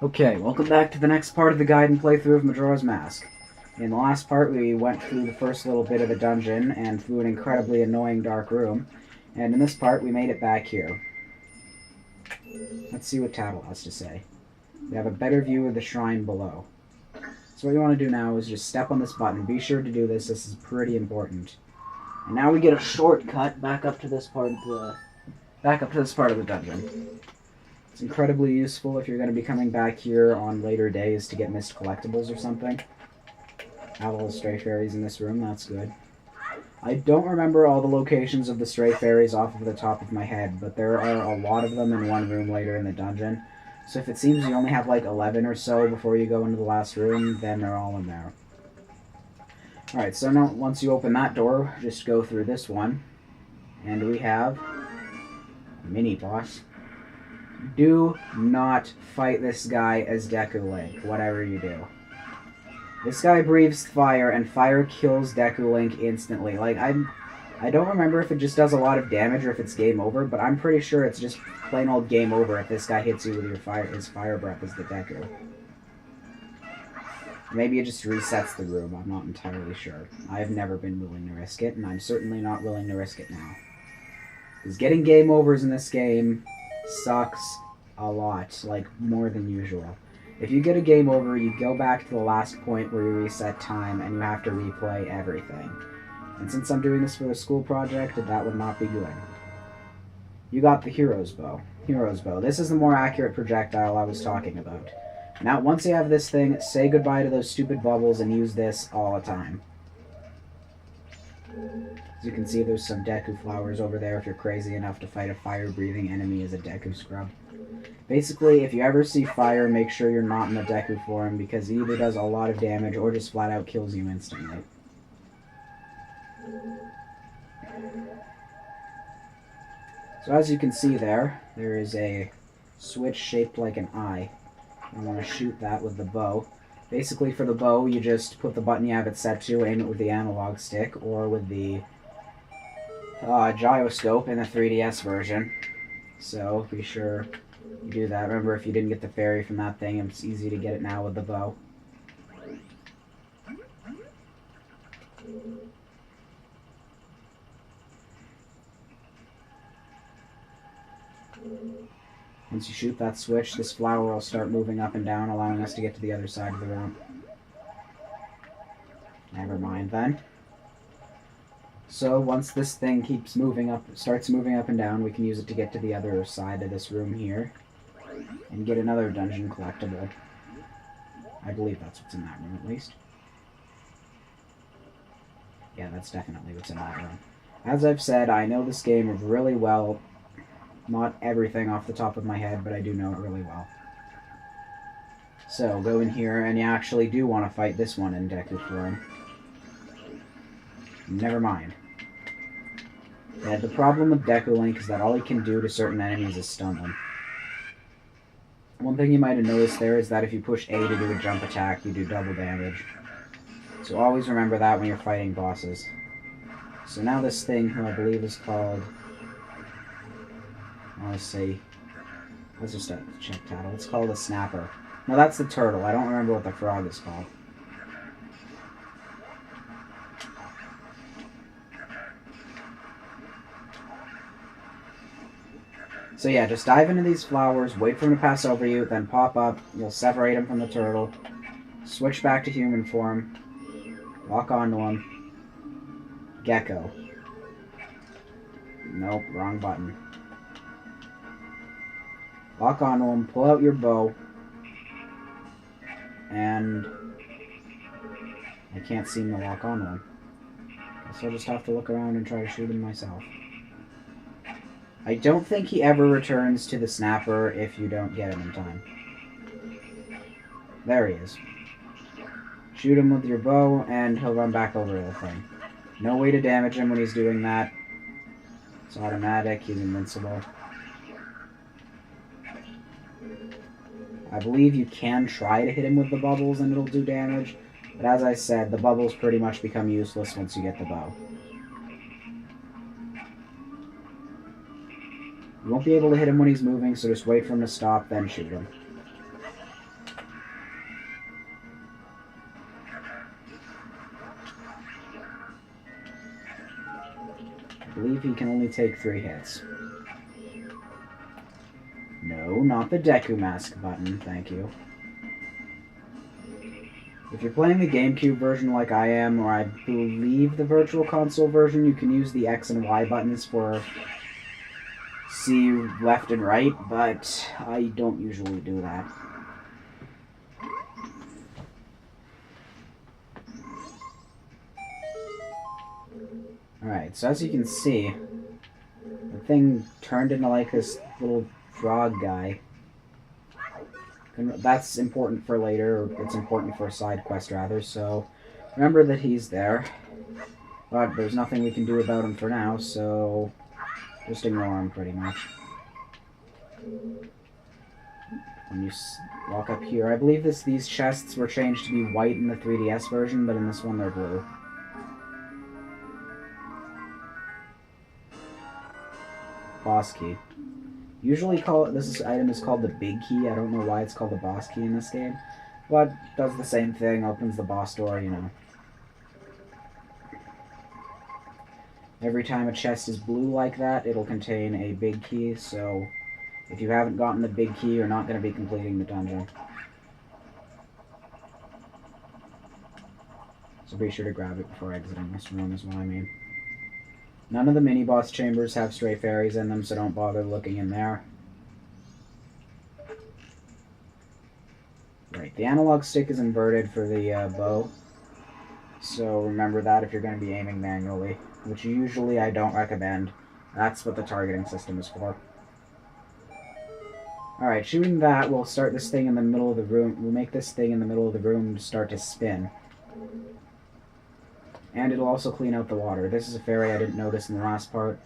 Okay, welcome back to the next part of the guide and playthrough of Majora's Mask. In the last part, we went through the first little bit of the dungeon and through an incredibly annoying dark room, and in this part, we made it back here. Let's see what Tattle has to say. We have a better view of the shrine below. So what you want to do now is just step on this button. Be sure to do this. This is pretty important. And now we get a shortcut back up to this part of the dungeon. It's incredibly useful if you're going to be coming back here on later days to get missed collectibles or something. Have all the stray fairies in this room, that's good. I don't remember all the locations of the stray fairies off of the top of my head, but there are a lot of them in one room later in the dungeon. So if it seems you only have like 11 or so before you go into the last room, then they're all in there. Alright, so now once you open that door, just go through this one. And we have a mini-boss. Do not fight this guy as Deku Link, whatever you do. This guy breathes fire, and fire kills Deku Link instantly. Like, I don't remember if it just does a lot of damage or if it's game over, but I'm pretty sure it's just plain old game over if this guy hits you with his fire breath as the Deku. Maybe it just resets the room, I'm not entirely sure. I've never been willing to risk it, and I'm certainly not willing to risk it now. Because getting game overs in this game sucks a lot, like more than usual. If you get a game over, you go back to the last point where you reset time and you have to replay everything. And since I'm doing this for a school project, that would not be good. You got the Hero's Bow. Hero's Bow. This is the more accurate projectile I was talking about. Now, once you have this thing, say goodbye to those stupid bubbles and use this all the time. As you can see, there's some Deku flowers over there if you're crazy enough to fight a fire-breathing enemy as a Deku scrub. Basically, if you ever see fire, make sure you're not in the Deku form, because it either does a lot of damage or just flat-out kills you instantly. So as you can see there is a switch shaped like an eye. I want to shoot that with the bow. Basically, for the bow, you just put the button you have it set to, aim it with the analog stick, or with the gyroscope in the 3DS version. So, be sure you do that. Remember, if you didn't get the fairy from that thing, it's easy to get it now with the bow. Once you shoot that switch, this flower will start moving up and down, allowing us to get to the other side of the room. Never mind then. So once this thing starts moving up and down, we can use it to get to the other side of this room here and get another dungeon collectible. I believe that's what's in that room, at least. Yeah, that's definitely what's in that room. As I've said, I know this game really well. Not everything off the top of my head, but I do know it really well. So, go in here, and you actually do want to fight this one in Deku form. Never mind. Yeah, the problem with Deku Link is that all he can do to certain enemies is stun them. One thing you might have noticed there is that if you push A to do a jump attack, you do double damage. So always remember that when you're fighting bosses. So now this thing, who I believe is called... Let's see. Let's just check Tattle. It's called a snapper. No, that's the turtle. I don't remember what the frog is called. So yeah, just dive into these flowers, wait for them to pass over you, then pop up. You'll separate them from the turtle. Switch back to human form. Walk onto him. Gecko. Nope, wrong button. Lock onto him, pull out your bow, and I can't seem to lock onto him. Guess I'll just have to look around and try to shoot him myself. I don't think he ever returns to the snapper if you don't get him in time. There he is. Shoot him with your bow, and he'll run back over to the thing. No way to damage him when he's doing that. It's automatic, he's invincible. I believe you can try to hit him with the bubbles and it'll do damage, but as I said, the bubbles pretty much become useless once you get the bow. You won't be able to hit him when he's moving, so just wait for him to stop, then shoot him. believe he can only take 3 hits. No, not the Deku Mask button, thank you. If you're playing the GameCube version like I am, or I believe the Virtual Console version, you can use the X and Y buttons for C left and right, but I don't usually do that. Alright, so as you can see, the thing turned into like this little frog guy. That's important for later, or it's important for a side quest rather, so remember that he's there. But there's nothing we can do about him for now, so just ignore him pretty much. When you walk up here, I believe these chests were changed to be white in the 3DS version, but in this one they're blue. Boss key. Usually this item is called the big key. I don't know why it's called the boss key in this game, but does the same thing, opens the boss door, you know. Every time a chest is blue like that, it'll contain a big key, so if you haven't gotten the big key, you're not going to be completing the dungeon. So be sure to grab it before exiting this room is what I mean. None of the mini-boss chambers have stray fairies in them, so don't bother looking in there. Right, the analog stick is inverted for the bow, so remember that if you're going to be aiming manually, which usually I don't recommend. That's what the targeting system is for. Alright, shooting that will start this thing in the middle of the room. We'll make this thing in the middle of the room start to spin. And it'll also clean out the water. This is a fairy I didn't notice in the last part.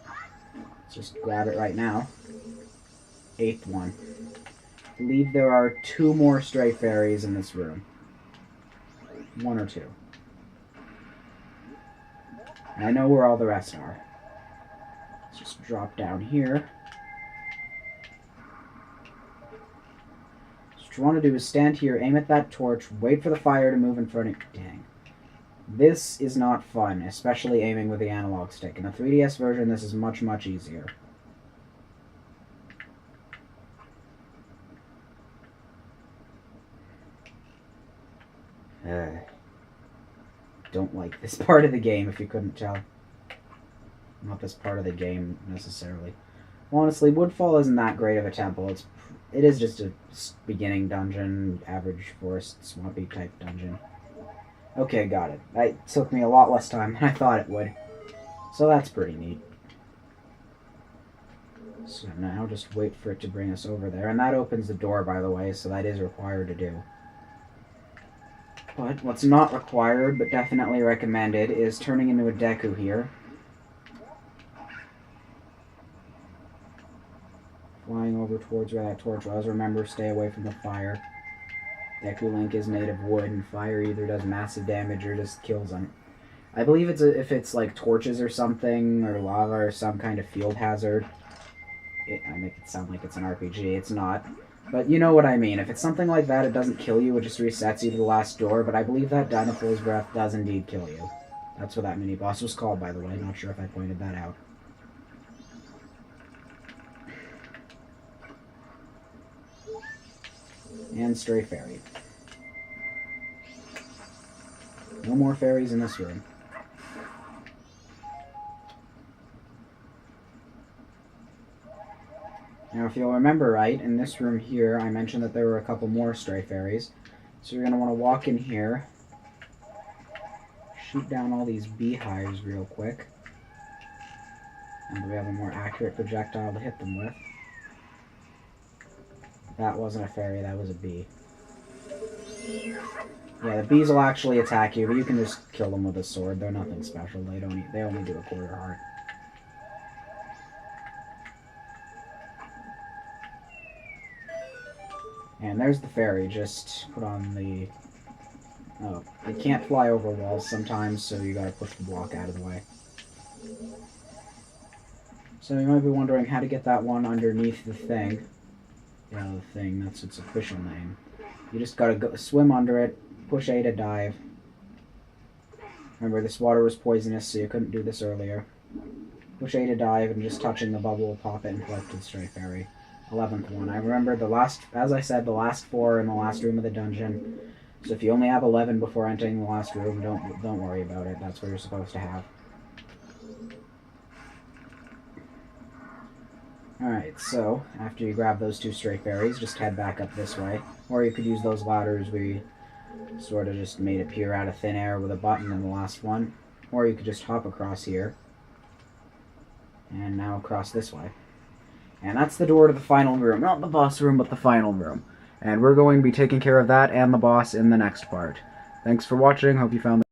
Let's just grab it right now. 8th one. I believe there are 2 more stray fairies in this room. 1 or 2. And I know where all the rest are. Let's just drop down here. So what you want to do is stand here, aim at that torch, wait for the fire to move in front of you. Dang. This is not fun, especially aiming with the analog stick. In the 3DS version, this is much, much easier. Don't like this part of the game, if you couldn't tell. Not this part of the game, necessarily. Honestly, Woodfall isn't that great of a temple. It is just a beginning dungeon, average forest, swampy type dungeon. Okay, got it. That took me a lot less time than I thought it would. So that's pretty neat. So now just wait for it to bring us over there. And that opens the door, by the way, so that is required to do. But what's not required, but definitely recommended, is turning into a Deku here. Flying over towards where that torch was. Remember, stay away from the fire. Deku Link is made of wood, and fire either does massive damage or just kills them. I believe if it's like torches or something, or lava or some kind of field hazard. I make it sound like it's an RPG. It's not. But you know what I mean. If it's something like that, it doesn't kill you. It just resets you to the last door. But I believe that Dynaful's Breath does indeed kill you. That's what that mini-boss was called, by the way. Not sure if I pointed that out. And stray fairy. No more fairies in this room. Now, if you'll remember right, in this room here, I mentioned that there were a couple more stray fairies. So you're going to want to walk in here, shoot down all these beehives real quick, and we have a more accurate projectile to hit them with. That wasn't a fairy, that was a bee. Yeah, the bees will actually attack you, but you can just kill them with a sword. They're nothing special. They only do a quarter heart. And there's the fairy. Just put on the... Oh, they can't fly over walls sometimes, so you gotta push the block out of the way. So you might be wondering how to get that one underneath the thing. Yeah, the thing, that's its official name. You just gotta go swim under it, push A to dive. Remember, this water was poisonous, so you couldn't do this earlier. push A to dive, and just touching the bubble will pop it and collect the stray fairy. 11th one. I remember the last, as I said, the last 4 in the last room of the dungeon. So if you only have 11 before entering the last room, don't worry about it. That's what you're supposed to have. Alright, so after you grab those 2 stray fairies, just head back up this way. Or you could use those ladders we sort of just made appear out of thin air with a button in the last one. Or you could just hop across here. And now across this way. And that's the door to the final room. Not the boss room, but the final room. And we're going to be taking care of that and the boss in the next part. Thanks for watching. Hope you found